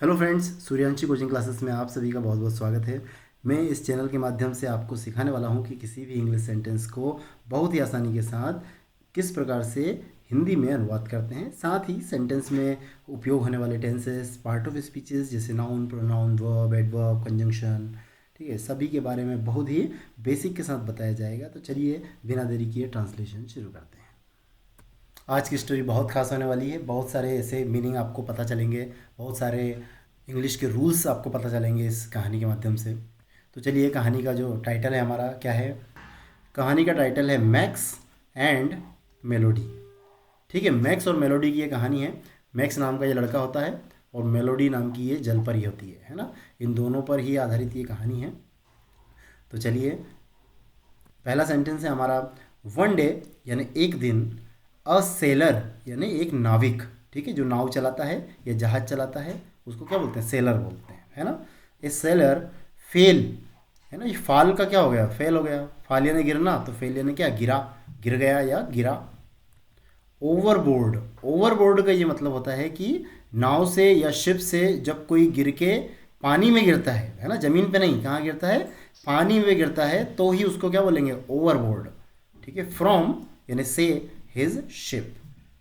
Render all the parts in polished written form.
Hello friends, Suryanshi coaching classes में आप सभी का बहुत बहुत स्वागत है। मैं इस चैनल के माध्यम से आपको सिखाने वाला हूं कि किसी भी इंग्लिश सेंटेंस को बहुत ही आसानी के साथ किस प्रकार से हिंदी में अनुवाद करते हैं। साथ ही सेंटेंस में उपयोग होने वाले टेंसेस, पार्ट ऑफ स्पीचेस जैसे noun, pronoun, verb, adverb, conjunction, ठीक है, सभी के बारे में बहुत ही बेसिक के साथ बताया जाएगा। तो चलिए बिना देरी किए ट्रांसलेशन शुरू करते हैं। आज की स्टोरी बहुत खास होने वाली है। बहुत सारे ऐसे मीनिंग आपको पता चलेंगे, बहुत सारे इंग्लिश के रूल्स आपको पता चलेंगे इस कहानी के माध्यम से। तो चलिए, कहानी का जो टाइटल है हमारा क्या है। कहानी का टाइटल है मैक्स एंड मेलोडी। ठीक है, मैक्स और मेलोडी की ये कहानी है। मैक्स नाम का ये लड़का होता है और मेलोडी नाम की ये जलपरी होती है ना। इन दोनों पर ही आधारित ये कहानी है। तो चलिए, पहला सेंटेंस है हमारा, वन डे यानी एक दिन, अ सेलर यानी एक नाविक, ठीक है, जो नाव चलाता है या जहाज चलाता है उसको क्या बोलते हैं, सेलर बोलते हैं, है ना। ए सेलर फेल, है ना। ये फाल का क्या हो गया, फेल हो गया। फाल यानी गिरना, तो फेल यानी क्या, गिरा, गिर गया या गिरा। ओवरबोर्ड, ओवरबोर्ड का ये मतलब होता है कि नाव से या शिप से जब कोई गिर के पानी में गिरता है ना, जमीन पे नहीं, कहाँ गिरता है, पानी में गिरता है, तो ही उसको क्या बोलेंगे, ओवरबोर्ड। ठीक है, फ्रॉम यानी से हिज शिप,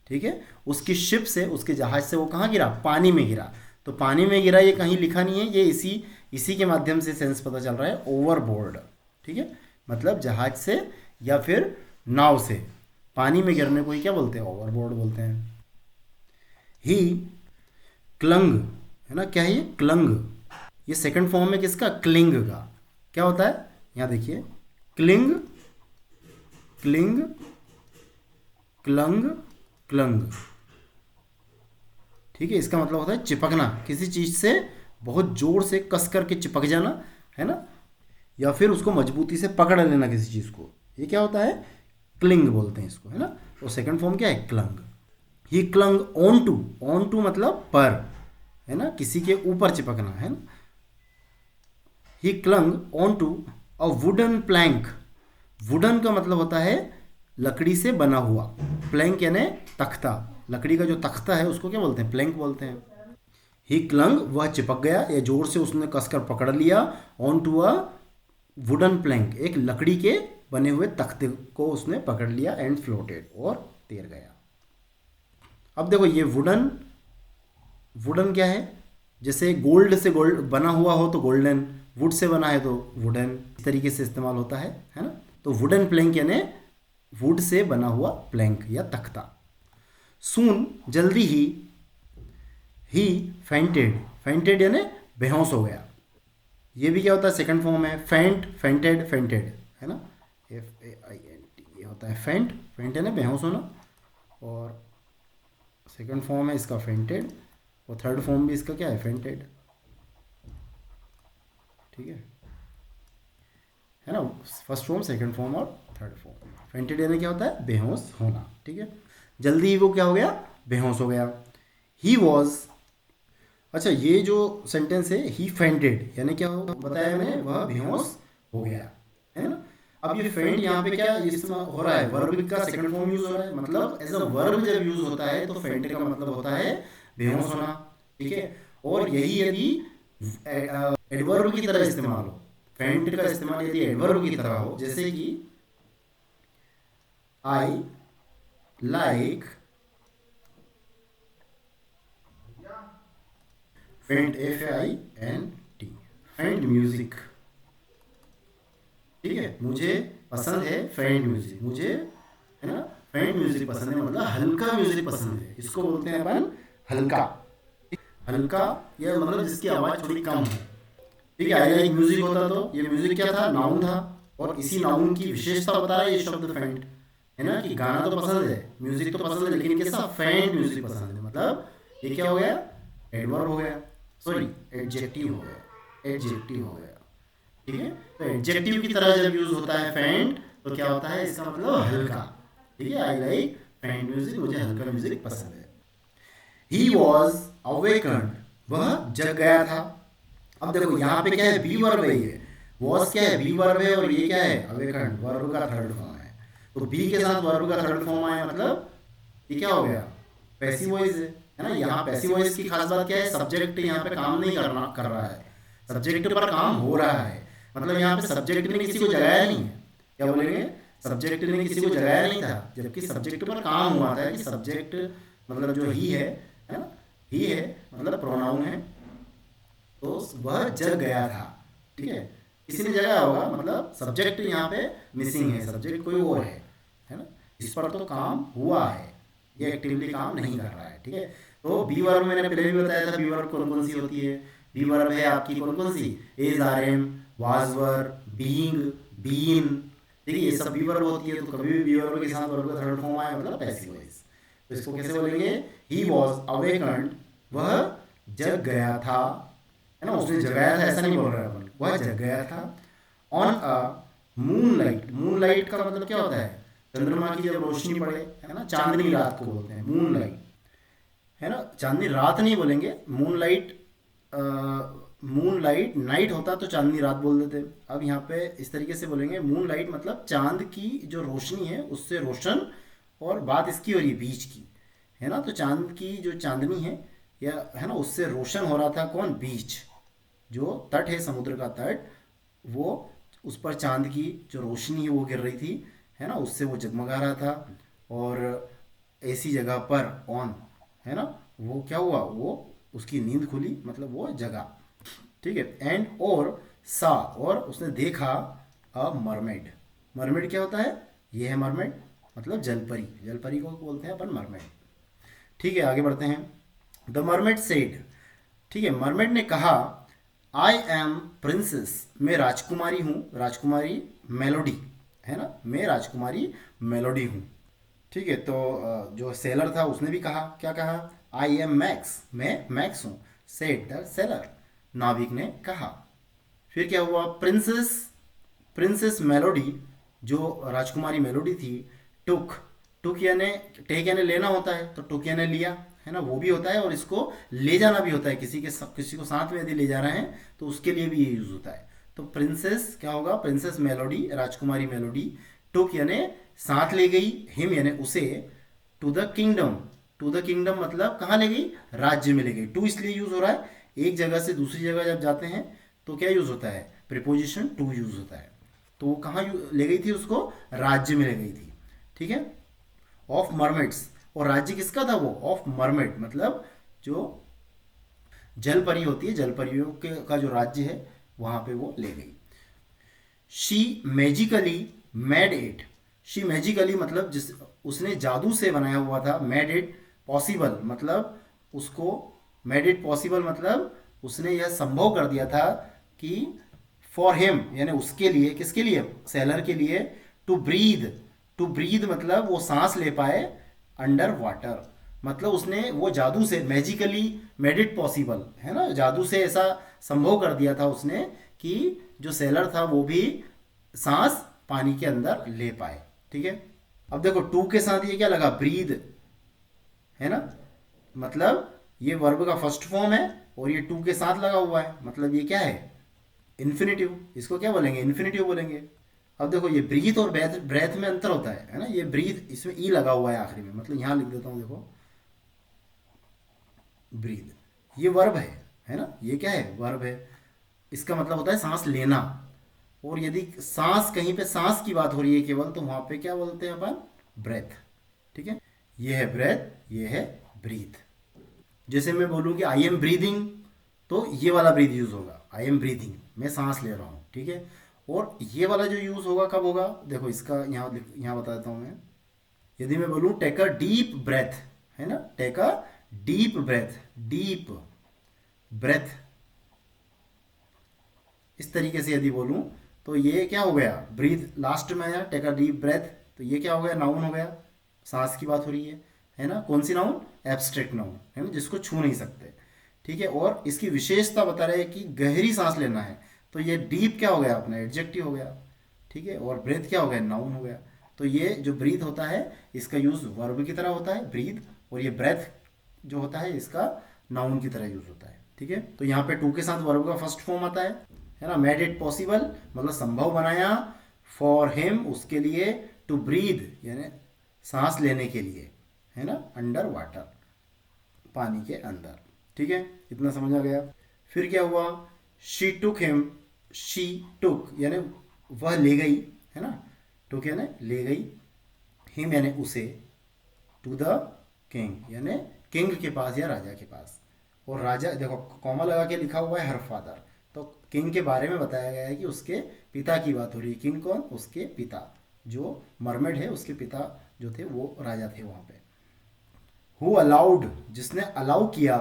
ठीक है, उसकी शिप से, उसके जहाज से वो कहाँ गिरा, पानी में गिरा। तो पानी में गिरा ये कहीं लिखा नहीं है, ये इसी इसी के माध्यम से सेंस पता चल रहा है, ओवरबोर्ड। ठीक है, मतलब जहाज से या फिर नाव से पानी में गिरने को ही क्या बोलते हैं, ओवरबोर्ड बोलते हैं। ही क्लंग, है ना, क्या है ये, क्लंग। ये सेकंड फॉर्म है किसका, क्लिंग का। क्या होता है, यहाँ देखिए, क्लिंग, क्लिंग, क्लंग, क्लंग। ठीक है, इसका मतलब होता है चिपकना, किसी चीज से बहुत जोर से कस करके चिपक जाना, है ना, या फिर उसको मजबूती से पकड़ लेना किसी चीज को, ये क्या होता है, क्लिंग बोलते हैं इसको, है ना। और सेकंड फॉर्म क्या है, clung. He clung on to, on to मतलब पर, है ना, किसी के ऊपर चिपकना, है ना। ही clung on to a wooden plank. Wooden का मतलब होता है लकड़ी से बना हुआ, प्लैंक यानी तख्ता, लकड़ी का जो तख्ता है उसको क्या बोलते हैं, प्लैंक बोलते हैं। ही क्लंग, वह चिपक गया या जोर से उसने कसकर पकड़ लिया, on to a wooden plank, एक लकड़ी के बने हुए तख्ते को उसने पकड़ लिया, एंड फ्लोटेड, और तैर गया। अब देखो ये वुडन, वुडन क्या है, जैसे गोल्ड से गोल्ड बना हुआ हो तो गोल्डन, वुड से बना है तो वुडन, इस तरीके से इस्तेमाल होता है ना। तो वुडन प्लैंक यानी वुड से बना हुआ प्लैंक या तख्ता। सून जल्दी ही फेंटेड, फेंटेड यानी बेहोश हो गया। ये भी क्या होता है, सेकंड फॉर्म है, फेंट, फेंटेड, फेंटेड, है ना, FAINT, ये होता है फेंट, फेंट यानी बेहोश होना, और सेकंड फॉर्म है इसका फेंटेड, और थर्ड फॉर्म भी इसका क्या है, फेंटेड। ठीक है ना, फर्स्ट फॉर्म, सेकंड फॉर्म और थर्ड फॉर्म। फेंटेड यानी क्या होता है, बेहोश होना। ठीक है, जल्दी ही वो क्या हो गया, बेहोश हो गया। ही वॉज, अच्छा ये जो सेंटेंस है, ही फेंटेड यानी क्या हो बताया मैंने, वह बेहोश हो गया, है ना। अब ये फेंट यहाँ पे क्या इस्तेमाल हो रहा है, वर्ब का सेकंड फॉर्म यूज हो रहा है, मतलब एज अ वर्ब जब यूज होता है तो फेंट का मतलब होता है बेहोश होना। ठीक है, और यही यदि एडवर्ब की तरह इस्तेमाल हो, फेंट का इस्तेमाल यदि एडवर्ब की तरह हो, जैसे कि आई लाइक फेंट, FAINT, फेंट म्यूजिक। ठीक है, मुझे पसंद है फेंट म्यूजिक, मुझे, है ना, फेंट म्यूजिक पसंद है, मतलब हल्का म्यूजिक पसंद है, इसको बोलते हैं अपन हल्का। हल्का ये मतलब जिसकी आवाज थोड़ी कम है। ठीक है, आई लाइक म्यूजिक होता तो ये म्यूजिक क्या था, नाउन था, और इसी नाउन की विशेषता बता रहा है ये शब्द फेंट, है ना, कि गाना तो पसंद है, म्यूजिक तो पसंद है, लेकिन कैसा, फेंट म्यूजिक पसंद है, मतलब ये क्या हो गया, एडवर्ब हो गया, सॉरी एडजेक्टिव हो गया, एडजेक्टिव हो गया। ठीक है, तो एडजेक्टिव की तरह जब यूज होता है फेंट, तो क्या होता है, इसका मतलब हल्का। ठीक है, आई लाइक फेंट म्यूजिक, मुझे हल्का म्यूजिक पसंद है। ही वॉज अवेकन्ड, वह जग गया था। अब देखो यहाँ पे क्या है, बी वर्ब है, ये वॉज क्या है, बी वर्ब है, और ये क्या है, अवेकन्ड वर्ब का थर्ड फॉर्म है। तो बी के साथ वर्ब का थर्ड फॉर्म आया, मतलब ये क्या हो गया, पैसिव वॉइस है, है ना। यहाँ पैसिव वॉइस की खास बात क्या है, सब्जेक्ट यहाँ पे काम नहीं कर रहा है, सब्जेक्ट पर काम हो रहा है। मतलब यहाँ पे सब्जेक्ट ने किसी को जगाया नहीं है, क्या बोलेंगे, सब्जेक्ट ने किसी को जगाया नहीं था, जबकि सब्जेक्ट पर काम हुआ था कि सब्जेक्ट मतलब जो ही है ना, ही है मतलब प्रोनाउन है, तो वह जग गया था। ठीक है, किसी ने जगाया होगा, मतलब सब्जेक्ट यहाँ पे मिसिंग है, सब्जेक्ट कोई और है ना, इस पर तो काम हुआ है, ये एक्टिवली काम नहीं कर रहा है। ठीक है, तो बी वर्ब मैंने पहले भी बताया था, बी वर्ब कौन कौन सी होती है। बी वर्ब है आपकी कौन कौन सी, is, are, am, was were, being, been. देखिए ये सब बी वर्ब होती है, तो कभी भी बी वर्ब के साथ वर्ब का थर्ड फॉर्म आए मतलब पैसिव वॉइस, तो इसको कैसे बोलेंगे, ही वॉज अवेकन्ड, वह जग गया था, है ना, उसने जगाया था ऐसा नहीं बोल रहा है अपन, वह जग गया था। On a moon light, moon light का मतलब क्या होता है, चंद्रमा की जब रोशनी पड़े, है ना, चांदनी रात को बोलते हैं मून लाइट, है ना, चांदनी रात नहीं बोलेंगे, moon light, moon light night होता तो चांदनी रात बोल देते। अब यहाँ पे इस तरीके से बोलेंगे, मून लाइट मतलब चांद की जो रोशनी है उससे रोशन, और बात इसकी हो रही है बीच की, है ना, तो चांद की जो चांदनी है या है ना, उससे रोशन हो रहा था कौन, बीच, जो तट है समुद्र का तट, वो उस पर चांद की जो रोशनी है वो गिर रही थी, है ना, उससे वो जगमगा रहा था। और ऐसी जगह पर ऑन, है ना, वो क्या हुआ, वो उसकी नींद खुली, मतलब वो जगा। ठीक है, एंड और सा, और उसने देखा अ मरमेड, मरमेड क्या होता है, ये है मरमेड मतलब जलपरी, जलपरी को बोलते हैं अपन मरमेड। ठीक है, आगे बढ़ते हैं। द मरमेड सेड, ठीक है, मरमेड ने कहा, आई एम प्रिंसेस, मैं राजकुमारी हूँ, राजकुमारी मेलोडी, है ना, मैं राजकुमारी मेलोडी हूँ। ठीक है, तो जो सेलर था उसने भी कहा, क्या कहा, आई एम मैक्स, मैं मैक्स हूँ, सेड द सेलर, नाविक ने कहा। फिर क्या हुआ, प्रिंसेस, प्रिंसेस मेलोडी, जो राजकुमारी मेलोडी थी, टुक, टुक यानी टेक यानी लेना होता है, तो टुक यानी लिया, है ना, वो भी होता है, और इसको ले जाना भी होता है, किसी को साथ में यदि ले जा रहे हैं तो उसके लिए भी ये यूज होता है। तो प्रिंसेस क्या होगा, प्रिंसेस मेलोडी, राजकुमारी मेलोडी, टुक यानी साथ ले गई, हिम यानी उसे, to the kingdom, to the kingdom मतलब कहाँ ले गई, राज्य में ले गई। टू इसलिए यूज हो रहा है, एक जगह से दूसरी जगह जब जाते हैं तो क्या यूज होता है, प्रीपोजिशन टू यूज होता है। तो वो कहाँ ले गई थी, उसको राज्य में ले गई थी। ठीक है, ऑफ मरमेड्स, और राज्य किसका था वो, ऑफ मरमेड मतलब जो जल परी होती है, जल परियों का जो राज्य है वहां पे वो ले गई। She magically made it, she magically मतलब जिस उसने जादू से बनाया हुआ था, मेड इट पॉसिबल मतलब उसको, मेड इट पॉसिबल मतलब उसने यह संभव कर दिया था कि फॉर हिम यानी उसके लिए, किसके लिए, सेलर के लिए, टू ब्रीद, टू ब्रीद मतलब वो सांस ले पाए, अंडर वाटर मतलब उसने वो जादू से, मैजिकली मेड इट पॉसिबल, है ना, जादू से ऐसा संभव कर दिया था उसने कि जो सेलर था वो भी सांस पानी के अंदर ले पाए। ठीक है, अब देखो टू के साथ ये क्या लगा, ब्रीद, है ना, मतलब ये वर्ब का फर्स्ट फॉर्म है और ये टू के साथ लगा हुआ है, मतलब ये क्या है, इन्फिनेटिव, इसको क्या बोलेंगे, इन्फिनेटिव बोलेंगे। अब देखो ये ब्रीथ और ब्रेथ, ब्रेथ में अंतर होता है ना, ये ब्रीथ इसमें ई लगा हुआ है आखिरी में, मतलब यहां लिख देता हूं, देखो ब्रीथ, ये वर्ब है ना, ये क्या है, वर्ब है, इसका मतलब होता है सांस लेना। और यदि सांस कहीं पे सांस की बात हो रही है केवल, तो वहां पे क्या बोलते हैं अपन, ब्रेथ। ठीक है, ये है ब्रेथ, ये है ब्रीथ। जैसे मैं बोलूं कि आई एम ब्रीदिंग, तो ये वाला ब्रीथ यूज होगा, आई एम ब्रीदिंग, मैं सांस ले रहा हूं। ठीक है, और ये वाला जो यूज होगा कब होगा, देखो इसका यहाँ बता देता हूं मैं। यदि मैं बोलूं टेक अ डीप ब्रेथ, है ना, take a deep breath, deep breath, इस तरीके से यदि बोलूं तो ये क्या हो गया, ब्रीथ लास्ट में आया, टेक अ डीप ब्रेथ, तो ये क्या हो गया, नाउन हो गया, सांस की बात हो रही है ना, कौन सी नाउन, एब्स्ट्रैक्ट नाउन, है ना, जिसको छू नहीं सकते। ठीक है, और इसकी विशेषता बता रहे हैं कि गहरी सांस लेना है, तो ये डीप क्या हो गया अपना, एडजेक्टिव हो गया। ठीक है, और ब्रेथ क्या हो गया, नाउन हो गया। तो ये जो ब्रीथ होता है इसका यूज वर्ब की तरह होता है ब्रीथ, और ये ब्रेथ जो होता है इसका नाउन की तरह यूज होता है। ठीक है, तो यहाँ पे टू के साथ वर्ब का फर्स्ट फॉर्म आता है ना, मेड इट पॉसिबल मतलब संभव बनाया, फॉर हिम उसके लिए, टू ब्रीद यानी सांस लेने के लिए, है ना, अंडर वाटर। पानी के अंदर। ठीक है, इतना समझ आ गया। फिर क्या हुआ, she took him, she took यानी वह ले गई, है ना, टुक यानी ले गई, हिम यानी उसे, टू द किंग यानी किंग के पास या राजा के पास। और राजा देखो कॉमा लगा के लिखा हुआ है हर फादर, तो किंग के बारे में बताया गया है कि उसके पिता की बात हो रही है। किंग कौन, उसके पिता, जो मरमेड है उसके पिता जो थे वो राजा थे वहाँ पे। हु अलाउड जिसने अलाउ किया,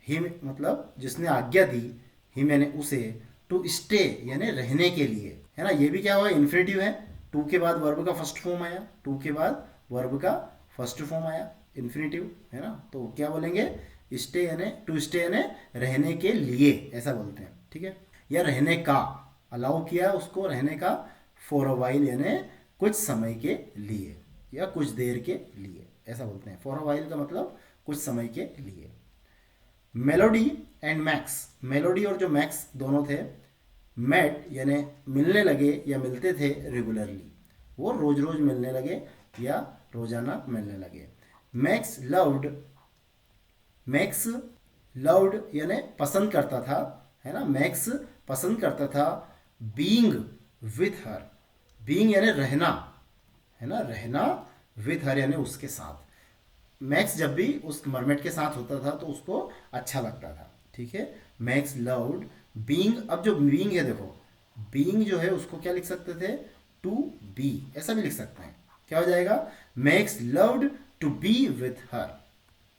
हिम मतलब जिसने आज्ञा दी, हिम यानी उसे, टू स्टे यानी रहने के लिए, है ना। ये भी क्या हुआ, इन्फिनेटिव है, टू के बाद वर्ब का फर्स्ट फॉर्म आया, टू के बाद वर्ब का फर्स्ट फॉर्म आया इन्फिनेटिव, है ना। तो क्या बोलेंगे, स्टे यानी टू स्टे यानी रहने के लिए, ऐसा बोलते हैं। ठीक है, या रहने का, अलाउ किया उसको रहने का, फॉर अ वाइल यानी कुछ समय के लिए या कुछ देर के लिए, ऐसा बोलते हैं। फॉर अ वाइल का मतलब कुछ समय के लिए। मेलोडी एंड मैक्स, मेलोडी और जो मैक्स दोनों थे, मेट यानी मिलने लगे या मिलते थे रेगुलरली, वो रोज रोज मिलने लगे या रोजाना मिलने लगे। मैक्स लव्ड, मैक्स लव्ड यानी पसंद करता था, है ना, मैक्स पसंद करता था, बीइंग विथ हर, बीइंग यानी रहना, है ना, रहना, विथ हर यानी उसके साथ। मैक्स जब भी उस मरमेड के साथ होता था तो उसको अच्छा लगता था। ठीक है, मैक्स लव्ड बीइंग, अब जो बीइंग है देखो, बीइंग जो है उसको क्या लिख सकते थे, टू बी, ऐसा भी लिख सकते हैं। क्या हो जाएगा, Max loved to be with her,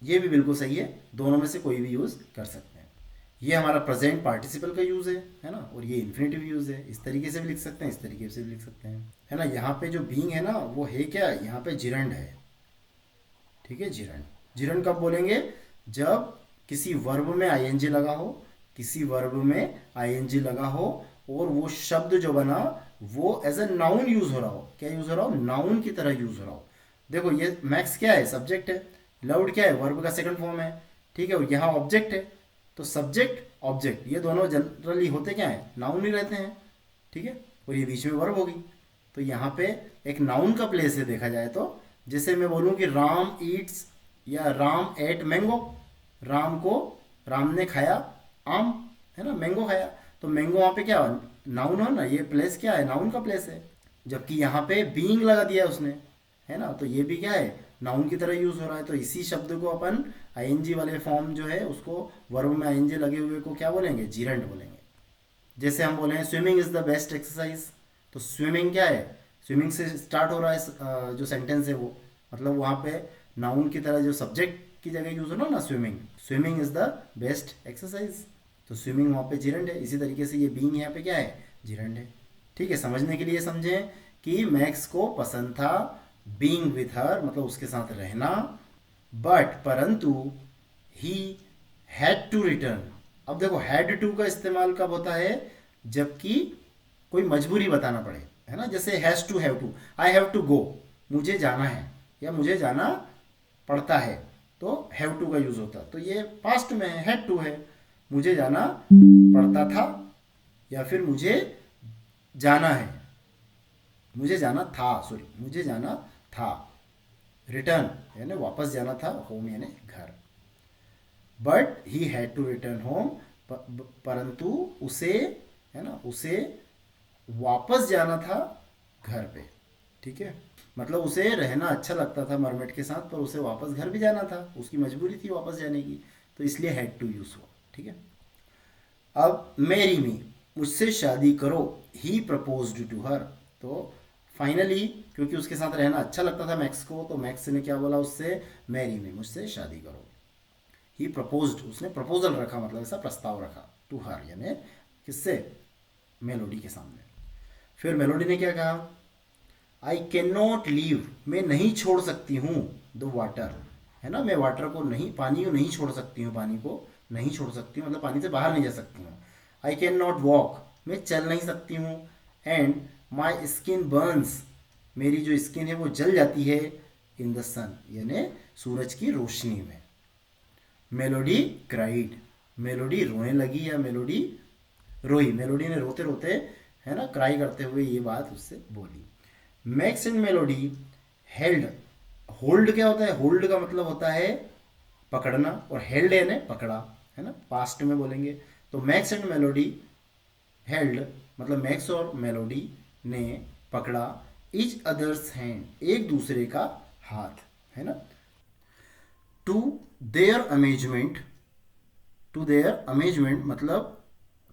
ये भी बिल्कुल सही है, दोनों में से कोई भी यूज कर सकते हैं। ये हमारा प्रेजेंट पार्टिसिपल का यूज है ना, और ये इन्फिनेटिव यूज है। इस तरीके से भी लिख सकते हैं, इस तरीके से भी लिख सकते हैं, है ना। यहाँ पे जो बीइंग है ना वो है क्या, यहाँ पे जिरंड है। ठीक है, जिरंड, जिरंड कब बोलेंगे, जब किसी वर्ब में आईएनजी लगा हो, किसी वर्ब में आईएनजी लगा हो और वो शब्द जो बना वो एज ए नाउन यूज हो रहा हो। क्या यूज हो रहा हो, नाउन की तरह यूज हो रहा हो। देखो ये मैक्स क्या है, सब्जेक्ट है, लव्ड क्या है, वर्ब का सेकंड फॉर्म है। ठीक है, और यहाँ ऑब्जेक्ट है, तो सब्जेक्ट ऑब्जेक्ट ये दोनों जनरली होते क्या है, नाउन ही रहते हैं। ठीक है, और ये बीच में वर्ब होगी, तो यहाँ पे एक नाउन का प्लेस है देखा जाए तो। जैसे मैं बोलूँ कि राम ईट्स या राम एट मैंगो, राम को, राम ने खाया आम, है ना, मैंगो खाया, तो मैंगो वहाँ पे क्या नाउन हो ना, ये प्लेस क्या है, नाउन का प्लेस है। जबकि यहाँ पे बीइंग लगा दिया उसने, है ना, तो ये भी क्या है, नाउन की तरह यूज हो रहा है। तो इसी शब्द को अपन आईएनजी वाले फॉर्म जो है उसको, वर्ब में आईएनजी लगे हुए को क्या बोलेंगे, जीरंड बोलेंगे। जैसे हम बोले हैं swimming is the best exercise, तो स्विमिंग क्या है, स्विमिंग से स्टार्ट हो रहा है जो सेंटेंस है वो, मतलब वहाँ पे नाउन की तरह जो सब्जेक्ट की जगह यूज हो ना swimming, swimming is the best exercise, तो स्विमिंग वहाँ पे जिरंड है। इसी तरीके से ये बीइंग यहाँ पे क्या है, जिरंड है। ठीक है, समझने के लिए समझें कि मैक्स को पसंद था बीइंग विथ हर, मतलब उसके साथ रहना, बट परंतु ही हैड टू रिटर्न। अब देखो हैड टू का इस्तेमाल कब होता है, जबकि कोई मजबूरी बताना पड़े, है ना। जैसे has to, have to, I have to go, मुझे जाना है या मुझे जाना पड़ता है, तो हैव टू का यूज होता। तो ये पास्ट में है, हैड टू है, मुझे जाना पड़ता था या फिर मुझे जाना है, मुझे जाना था, सॉरी मुझे जाना था, रिटर्न यानी वापस जाना था, होम यानी घर। But he had to return home, परंतु उसे, है ना, उसे वापस जाना था घर पे। ठीक है, मतलब उसे रहना अच्छा लगता था मरमेड के साथ, पर उसे वापस घर भी जाना था, उसकी मजबूरी थी वापस जाने की, तो इसलिए हैड टू यूज हुआ। ठीक है, अब मैरी मी, मुझसे शादी करो, ही प्रपोज्ड टू हर, तो फाइनली क्योंकि उसके साथ रहना अच्छा लगता था मैक्स को, तो मैक्स ने क्या बोला उससे, मैरी मी, मुझसे शादी करो। ही प्रपोज्ड, उसने प्रपोजल रखा, मतलब ऐसा प्रस्ताव रखा, टू हर यानी किससे, मेलोडी के सामने। फिर मेलोडी ने क्या कहा, आई कैन नॉट लीव, मैं नहीं छोड़ सकती हूँ, द वाटर, है ना, मैं वाटर को नहीं, पानी को नहीं छोड़ सकती हूँ, पानी को नहीं छोड़ सकती हूँ, मतलब पानी से बाहर नहीं जा सकती हूँ। आई कैन नॉट वॉक, मैं चल नहीं सकती हूँ। एंड माई स्किन बर्न्स, मेरी जो स्किन है वो जल जाती है, इन द सन यानी सूरज की रोशनी में। मेलोडी क्राइड, मेलोडी रोने लगी या मेलोडी रोई, मेलोडी ने रोते रोते, है ना, क्राई करते हुए ये बात उससे बोली। Max and melody held, hold क्या होता है, होल्ड का मतलब होता है पकड़ना, और हेल्ड यानी पकड़ा, है ना, पास्ट में बोलेंगे। तो मैक्स एंड मेलोडी हेल्ड मतलब मैक्स और मेलोडी ने पकड़ा इच अदर्स हैंड, एक दूसरे का हाथ, है ना। To their amazement, to their amazement मतलब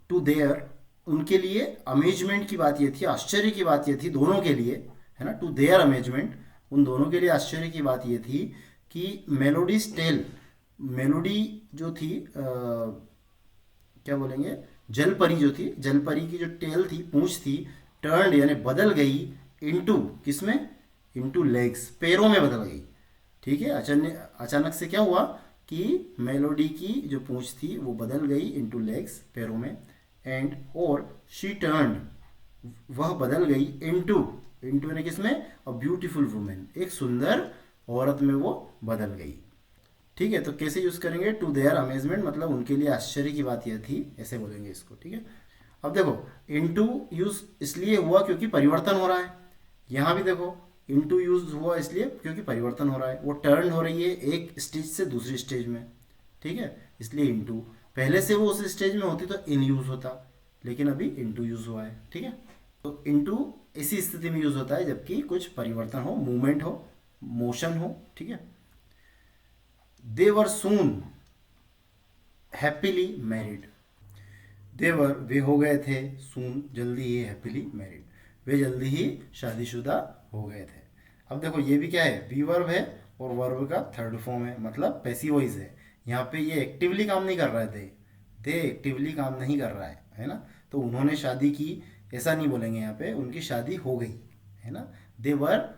टू देयर उनके लिए, अमेजमेंट की बात ये थी, आश्चर्य की बात ये थी दोनों के लिए, है ना। टू देयर अमेजमेंट उन दोनों के लिए आश्चर्य की बात ये थी कि मेलोडीज टेल, मेलोडी जो थी क्या बोलेंगे, जलपरी जो थी, जलपरी की जो टेल थी, पूंछ थी, टर्न्ड यानी बदल गई, इनटू किसमें, इनटू लेग्स, पैरों में बदल गई। ठीक है, अचानक अचानक से क्या हुआ कि मेलोडी की जो पूंछ थी वो बदल गई इनटू लेग्स, पैरों में। एंड और शी टर्न्ड वह बदल गई इनटू, इनटू ने किसमें, अ ब्यूटीफुल वुमेन, एक सुंदर औरत में वो बदल गई। ठीक है, तो कैसे यूज करेंगे, टू देयर अमेजमेंट मतलब उनके लिए आश्चर्य की बात यह थी, ऐसे बोलेंगे इसको। ठीक है, अब देखो इनटू यूज इसलिए हुआ क्योंकि परिवर्तन हो रहा है, यहाँ भी देखो इनटू यूज हुआ इसलिए क्योंकि परिवर्तन हो रहा है, वो टर्न हो रही है एक स्टेज से दूसरी स्टेज में। ठीक है, इसलिए इनटू, पहले से वो उस स्टेज में होती तो इन यूज होता, लेकिन अभी इनटू यूज हुआ है। ठीक है, तो इनटू इसी स्थिति में यूज होता है जबकि कुछ परिवर्तन हो, मूवमेंट हो, मोशन हो। ठीक है, दे वर सून हैप्पीली मैरिड, देवर वे हो गए थे, सून जल्दी ही, हैप्पीली मैरिड वे जल्दी ही शादीशुदा हो गए थे। अब देखो ये भी क्या है, बी वर्ब है और वर्ब का थर्ड फॉर्म है, मतलब पैसिव वॉइस है। यहाँ पे ये एक्टिवली काम नहीं कर रहे थे, दे एक्टिवली काम नहीं कर रहा है ना। तो उन्होंने शादी की ऐसा नहीं बोलेंगे, यहाँ पे उनकी शादी हो गई, है ना। दे वर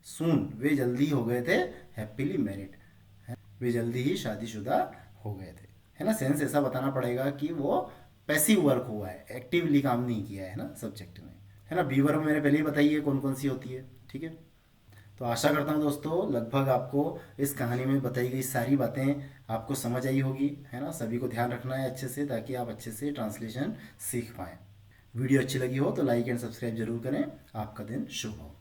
सून वे जल्दी हो गए थे, हैप्पीली मैरिड वे जल्दी ही शादीशुदा हो गए थे, है ना। सेंस ऐसा बताना पड़ेगा कि वो पैसिव वर्क हुआ है, एक्टिवली काम नहीं किया है ना सब्जेक्ट ने, है ना। बी वर्ब मैंने पहले ही बताई है कौन कौन सी होती है। ठीक है, तो आशा करता हूँ दोस्तों लगभग आपको इस कहानी में बताई गई सारी बातें आपको समझ आई होगी, है ना। सभी को ध्यान रखना है अच्छे से, ताकि आप अच्छे से ट्रांसलेशन सीख पाएँ। वीडियो अच्छी लगी हो तो लाइक एंड सब्सक्राइब जरूर करें। आपका दिन शुभ हो।